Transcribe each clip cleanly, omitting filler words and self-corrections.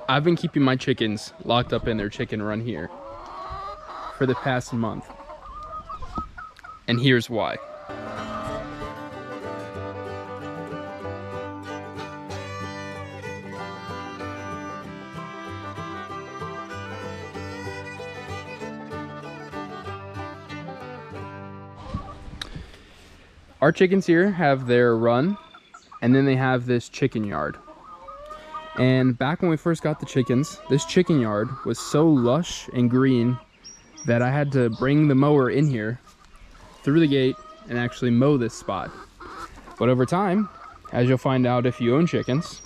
I've been keeping my chickens locked up in their chicken run here for the past month. And here's why. Our chickens here have their run, and then they have this chicken yard. And back when we first got the chickens, this chicken yard was so lush and green that I had to bring the mower in here through the gate and actually mow this spot. But over time, as you'll find out if you own chickens,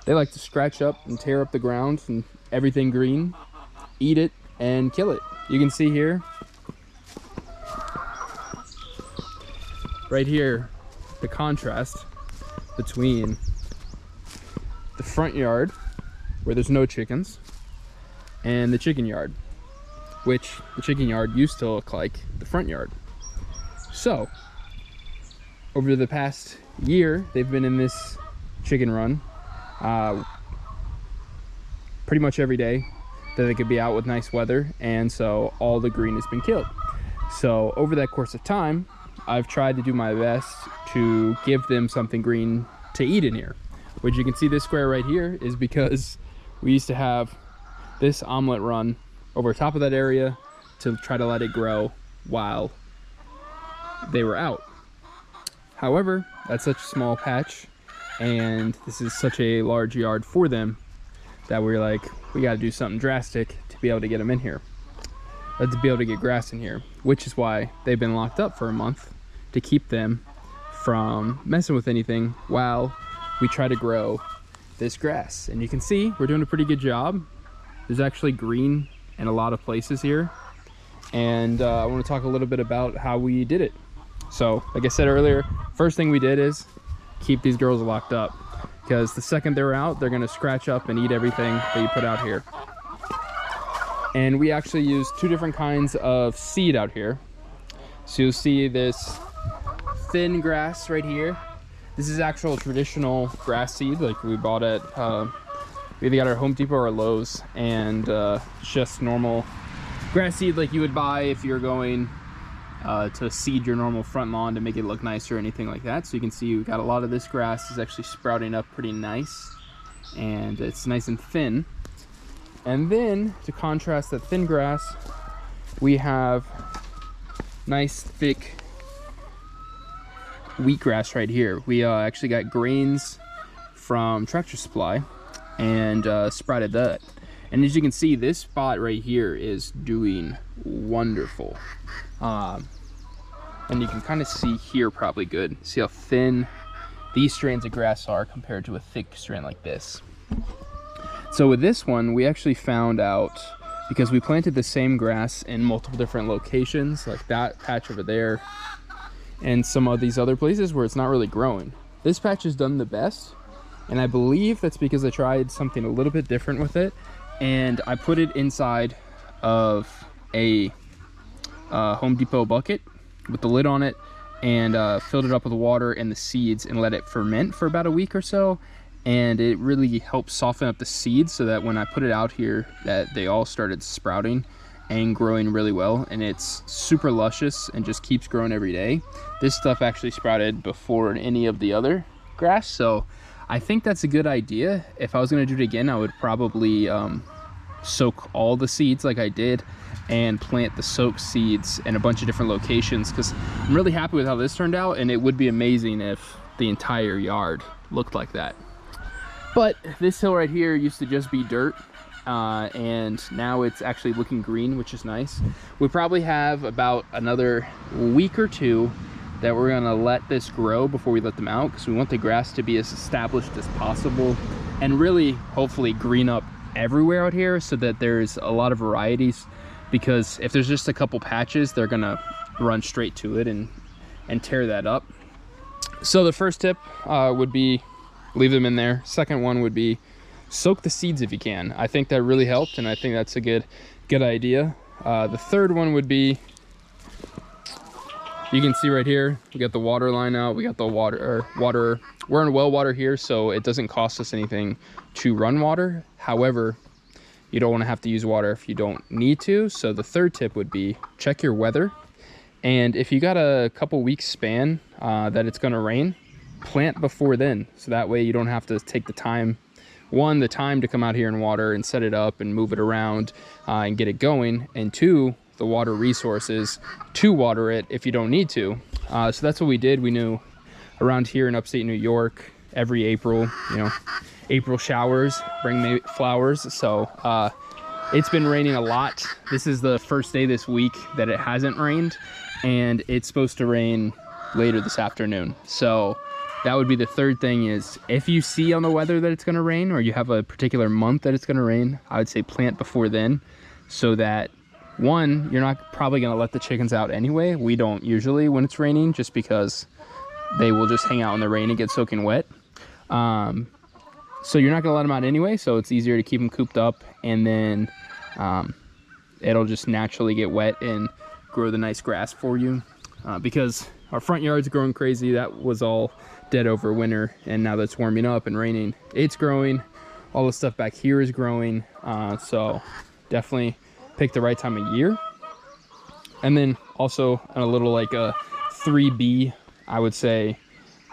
they like to scratch up and tear up the ground and everything green, eat it, and kill it. You can see here, right here, the contrast between the front yard, where there's no chickens, and the chicken yard, which the chicken yard used to look like the front yard. So, over the past year, they've been in this chicken run pretty much every day that they could be out with nice weather, and so all the green has been killed. So over that course of time, I've tried to do my best to give them something green to eat in here, which you can see this square right here is because we used to have this omelet run over top of that area to try to let it grow while they were out. However, that's such a small patch and this is such a large yard for them that we're like, we got to do something drastic to be able to get them in here, to be able to get grass in here, which is why they've been locked up for a month, to keep them from messing with anything while we try to grow this grass. And you can see we're doing a pretty good job. There's actually green in a lot of places here, and I want to talk a little bit about how we did it. So like I said earlier, first thing we did is keep these girls locked up, because the second they're out, they're going to scratch up and eat everything that you put out here. And we actually used two different kinds of seed out here. So you'll see this thin grass right here. This is actual traditional grass seed, like we bought at we either got our Home Depot or Lowe's, and it's just normal grass seed like you would buy if you're going to seed your normal front lawn to make it look nicer or anything like that. So you can see we got a lot of this grass is actually sprouting up pretty nice, and it's nice and thin. And then to contrast that thin grass, we have nice thick wheatgrass right here. We actually got grains from Tractor Supply and sprouted that. And as you can see, this spot right here is doing wonderful. And you can kind of see here probably good. See how thin these strands of grass are compared to a thick strand like this. So with this one, we actually found out, because we planted the same grass in multiple different locations, like that patch over there, and some of these other places where it's not really growing. This patch has done the best, and I believe that's because I tried something a little bit different with it, and I put it inside of a Home Depot bucket with the lid on it, and filled it up with water and the seeds and let it ferment for about a week or so. And it really helped soften up the seeds so that when I put it out here, that they all started sprouting and growing really well, and it's super luscious and just keeps growing every day. This stuff actually sprouted before any of the other grass, so I think that's a good idea. If I was going to do it again, I would probably soak all the seeds like I did and plant the soaked seeds in a bunch of different locations, because I'm really happy with how this turned out, and it would be amazing if the entire yard looked like that. But this hill right here used to just be dirt, and now it's actually looking green, which is nice. We probably have about another week or two that we're gonna let this grow before we let them out, because we want the grass to be as established as possible and really hopefully green up everywhere out here so that there's a lot of varieties, because if there's just a couple patches, they're gonna run straight to it and tear that up. So the first tip would be leave them in there. Second one would be soak the seeds if you can. I think that really helped, and I think that's a good idea. The third one would be, you can see right here, we got the water line out, we got the water, we're in well water here, so it doesn't cost us anything to run water. However, you don't want to have to use water if you don't need to. So the third tip would be check your weather. And if you got a couple weeks span that it's going to rain, plant before then. So that way you don't have to take the time to come out here and water and set it up and move it around and get it going. And two, the water resources to water it if you don't need to. So that's what we did. We knew around here in upstate New York, every April, April showers bring flowers. So it's been raining a lot. This is the first day this week that it hasn't rained, and it's supposed to rain later this afternoon. So that would be the third thing, is if you see on the weather that it's going to rain, or you have a particular month that it's going to rain, I would say plant before then, so that one, you're not probably going to let the chickens out anyway. We don't usually when it's raining, just because they will just hang out in the rain and get soaking wet. So you're not going to let them out anyway, so it's easier to keep them cooped up, and then it'll just naturally get wet and grow the nice grass for you. Because our front yard's growing crazy. That was all dead over winter, and now that it's warming up and raining, it's growing. All the stuff back here is growing, so definitely pick the right time of year. And then also a little like a 3B, I would say,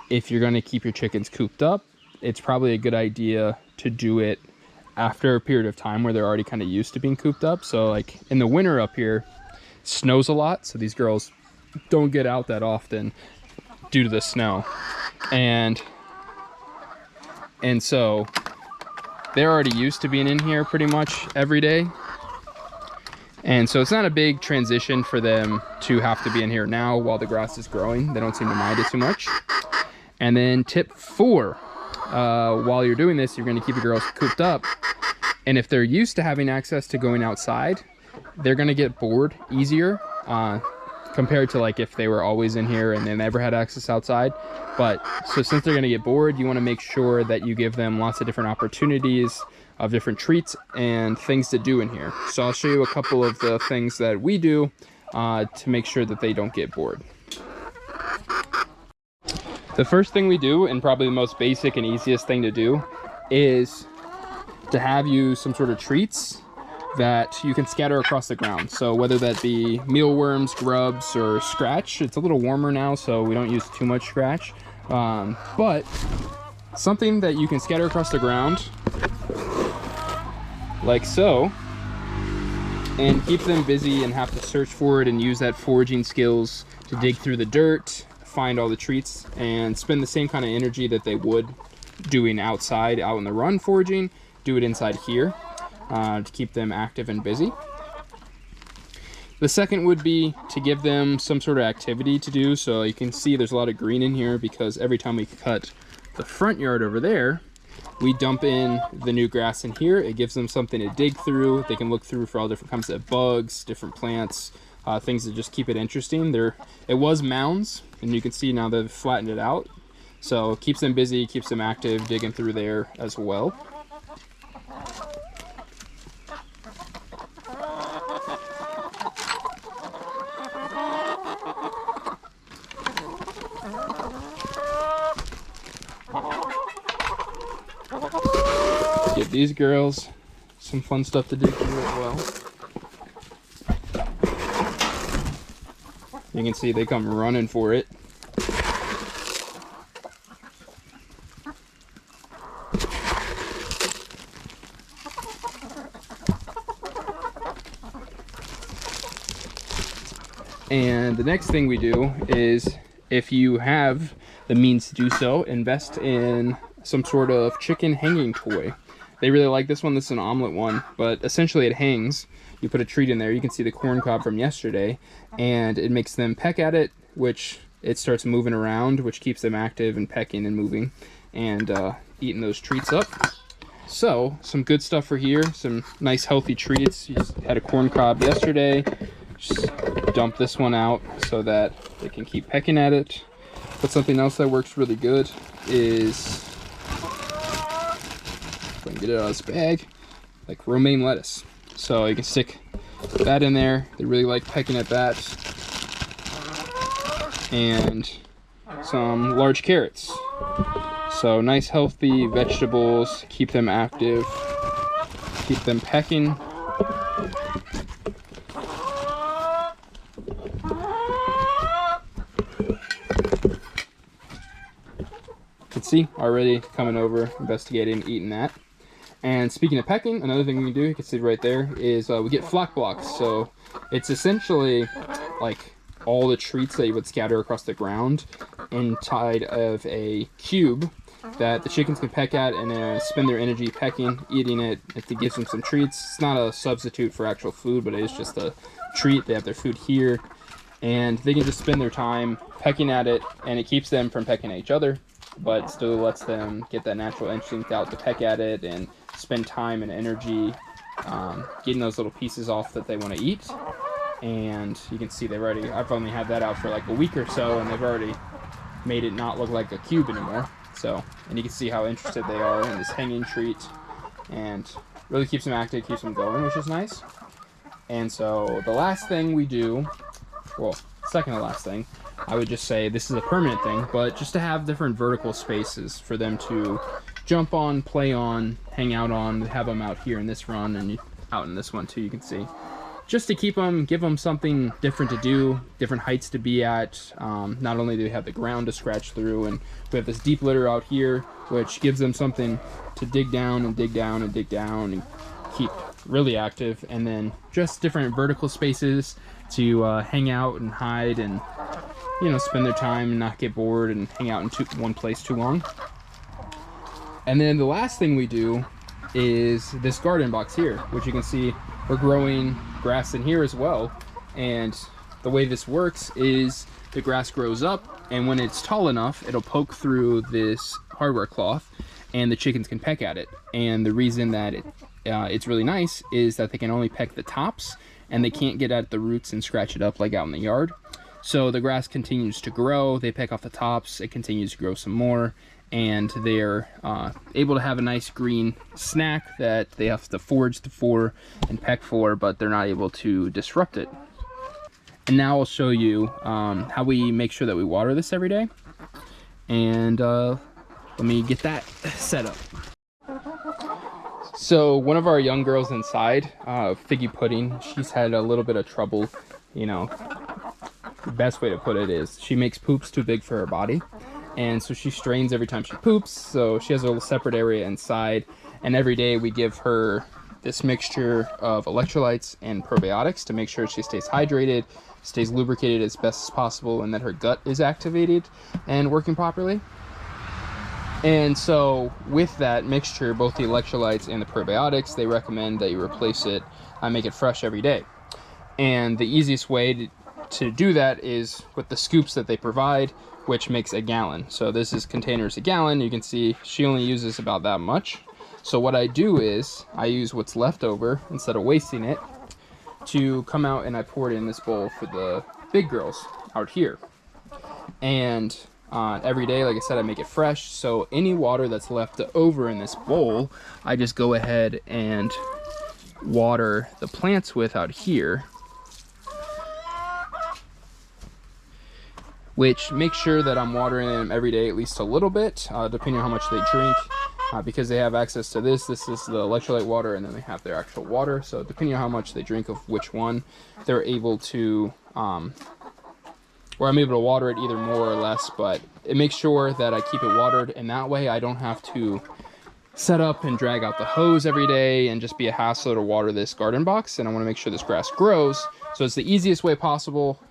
if you're going to keep your chickens cooped up, it's probably a good idea to do it after a period of time where they're already kind of used to being cooped up. So like in the winter up here, it snows a lot, so these girls don't get out that often due to the snow, and so they're already used to being in here pretty much every day, and so it's not a big transition for them to have to be in here now while the grass is growing. They don't seem to mind it too much. And then tip 4, while you're doing this, you're going to keep your girls cooped up, and if they're used to having access to going outside, they're going to get bored easier compared to like if they were always in here and they never had access outside. But so since they're going to get bored, you want to make sure that you give them lots of different opportunities of different treats and things to do in here. So I'll show you a couple of the things that we do to make sure that they don't get bored. The first thing we do, and probably the most basic and easiest thing to do, is to have you some sort of treats that you can scatter across the ground. So whether that be mealworms, grubs, or scratch. It's a little warmer now, so we don't use too much scratch. But something that you can scatter across the ground, like so, and keep them busy and have to search for it and use that foraging skills to dig through the dirt, find all the treats, and spend the same kind of energy that they would doing outside, out in the run foraging, do it inside here. To keep them active and busy. The second would be to give them some sort of activity to do. So you can see there's a lot of green in here because every time we cut the front yard over there, we dump in the new grass in here. It gives them something to dig through. They can look through for all different kinds of bugs, different plants, things that just keep it interesting. It was mounds, and you can see now they've flattened it out. So it keeps them busy, keeps them active, digging through there as well. Give these girls some fun stuff to dig through as well. You can see they come running for it. And the next thing we do is, if you have the means to do so, invest in some sort of chicken hanging toy. They really like this one. This is an omelet one, but essentially it hangs. You put a treat in there. You can see the corn cob from yesterday, and it makes them peck at it, which it starts moving around, which keeps them active and pecking and moving and eating those treats up. So some good stuff for here, some nice healthy treats. You just had a corn cob yesterday. Just dump this one out so that they can keep pecking at it. But something else that works really good is, if I can get it out of this bag, like romaine lettuce. So you can stick that in there. They really like pecking at that. And some large carrots. So nice healthy vegetables, keep them active. Keep them pecking. You can see already coming over, investigating, eating that. And speaking of pecking, another thing we can do, you can see right there, is we get flock blocks. So it's essentially like all the treats that you would scatter across the ground inside of a cube that the chickens can peck at and spend their energy pecking, eating it. It gives them some treats. It's not a substitute for actual food, but it is just a treat. They have their food here, and they can just spend their time pecking at it, and it keeps them from pecking at each other, but still lets them get that natural instinct out to peck at it and spend time and energy getting those little pieces off that they want to eat. And you can see I've only had that out for like a week or so, and they've already made it not look like a cube anymore. So, and you can see how interested they are in this hanging treat, and really keeps them active, keeps them going, which is nice. And so the last thing we do, well, second to last thing, I would just say this is a permanent thing, but just to have different vertical spaces for them to jump on, play on, hang out on. Have them out here in this run and out in this one too, you can see. Just to keep them, give them something different to do, different heights to be at. Not only do we have the ground to scratch through, and we have this deep litter out here, which gives them something to dig down and dig down and dig down and keep really active. And then just different vertical spaces to hang out and hide and, you know, spend their time and not get bored and hang out in one place too long. And then the last thing we do is this garden box here, which you can see we're growing grass in here as well. And the way this works is the grass grows up, and when it's tall enough, it'll poke through this hardware cloth and the chickens can peck at it. And the reason that it's really nice is that they can only peck the tops, and they can't get at the roots and scratch it up like out in the yard. So the grass continues to grow, they peck off the tops, it continues to grow some more, and they're able to have a nice green snack that they have to forage for and peck for, but they're not able to disrupt it. And now I'll show you how we make sure that we water this every day. And let me get that set up. So one of our young girls inside, Figgy Pudding, she's had a little bit of trouble. You know, the best way to put it is she makes poops too big for her body. And so she strains every time she poops, so she has a little separate area inside. And every day we give her this mixture of electrolytes and probiotics to make sure she stays hydrated, stays lubricated as best as possible, and that her gut is activated and working properly. And so with that mixture, both the electrolytes and the probiotics, they recommend that you replace it, make it fresh every day. And the easiest way to do that is with the scoops that they provide, which makes a gallon. So this is containers a gallon. You can see she only uses about that much. So what I do is I use what's left over instead of wasting it to come out, and I pour it in this bowl for the big girls out here. And every day, like I said, I make it fresh. So any water that's left over in this bowl, I just go ahead and water the plants with out here, which makes sure that I'm watering them every day at least a little bit, depending on how much they drink. Because they have access to this is the electrolyte water, and then they have their actual water. So depending on how much they drink of which one, they're able to, or I'm able to water it either more or less, but it makes sure that I keep it watered, and that way I don't have to set up and drag out the hose every day and just be a hassle to water this garden box. And I want to make sure this grass grows, so it's the easiest way possible.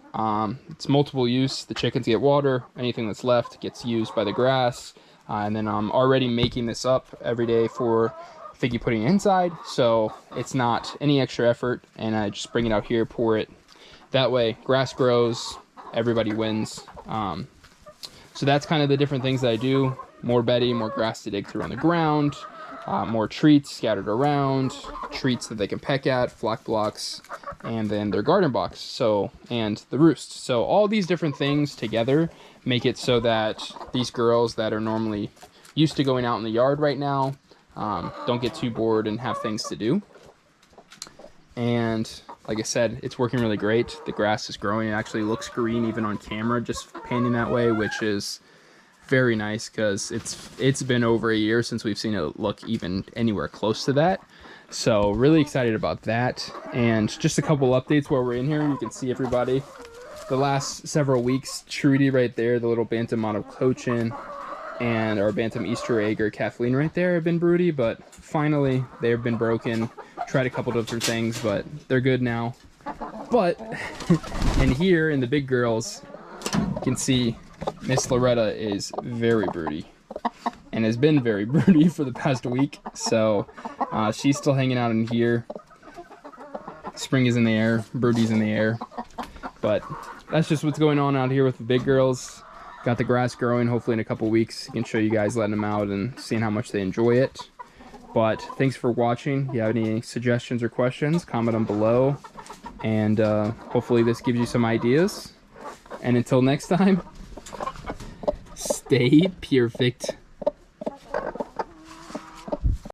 It's multiple use. The chickens get water, anything that's left gets used by the grass, and then I'm already making this up every day for Figgy Pudding inside, so it's not any extra effort, and I just bring it out here, pour it. That way grass grows, everybody wins. So that's kind of the different things that I do. More bedding, more grass to dig through on the ground, more treats scattered around, treats that they can peck at, flock blocks, and then their garden box, so, and the roost. So all these different things together make it so that these girls that are normally used to going out in the yard right now don't get too bored and have things to do. And like I said, it's working really great. The grass is growing. It actually looks green even on camera, just panning that way, which is very nice because it's been over a year since we've seen it look even anywhere close to that. So really excited about that. And just a couple updates while we're in here. You can see everybody. The last several weeks, Trudy right there, the little bantam monoclochin, and our bantam Easter egg or Kathleen right there have been broody, but finally they've been broken. Tried a couple different things, but they're good now. But and here in the big girls, you can see Miss Loretta is very broody and has been very broody for the past week. So she's still hanging out in here. Spring is in the air, broodies in the air. But that's just what's going on out here with the big girls. Got the grass growing. Hopefully in a couple weeks I can show you guys letting them out and seeing how much they enjoy it. But thanks for watching. If you have any suggestions or questions, comment them below. And hopefully this gives you some ideas. And until next time, stay perfect.